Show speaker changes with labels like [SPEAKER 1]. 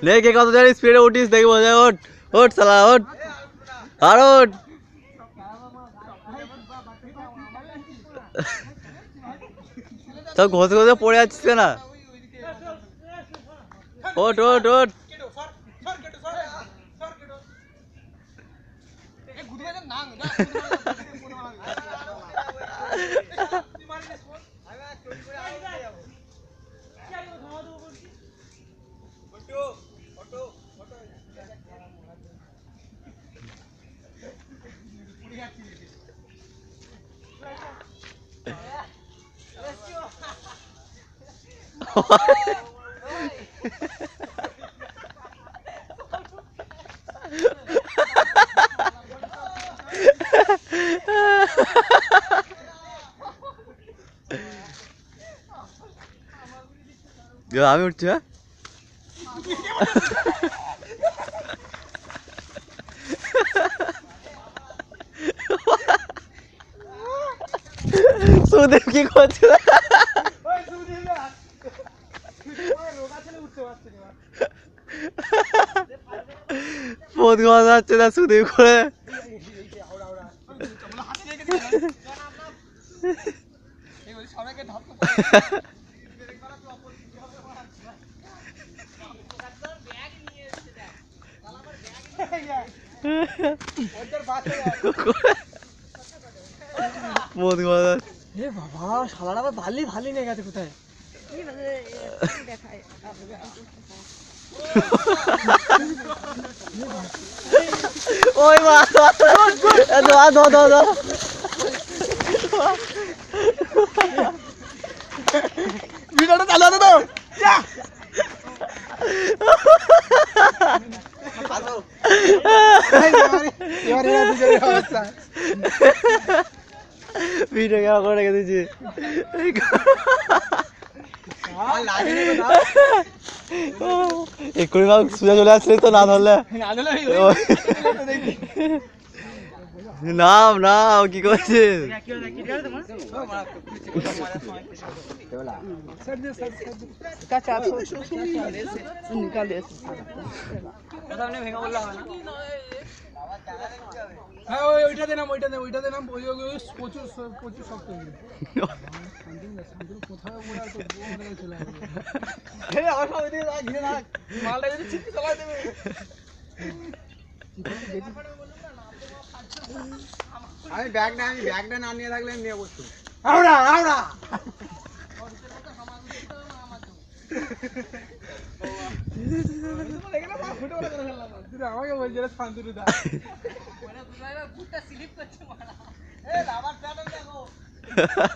[SPEAKER 1] लेके कत जारी स्पीडे उठिस देखि बोझे ओठ ओठ साला ओठ আর ওঠ সব ঘষে ঘষে পড়ে যাচ্ছিস না ওঠ ওঠ ওঠ আমি উঠছি হ্যাঁ সুদেব কি করছে বহুত গজ যাচ্ছে না সুদেব করে বহুত গজ এ বাবা শালাটা আবার ভালি ভালি নিয়ে গেছে কোথায় ওই মা দাও দাও দাও দাও ভিডিওটা চালু আছে তো ভিডিও কেমন করে রেখে দিয়েছি এক্ষুনি না সুজা চলে আসলে তো না ধরলে নাম নাম কি করছিস
[SPEAKER 2] ওইটাতে নাম প্রচুর প্রচুর শক্ত আমি ব্যাগটা না নিয়ে থাকলে নিয়ে বসতো আওড়া আওড়া আমাকে বলছে শান্তনু দা স্লিপ করছে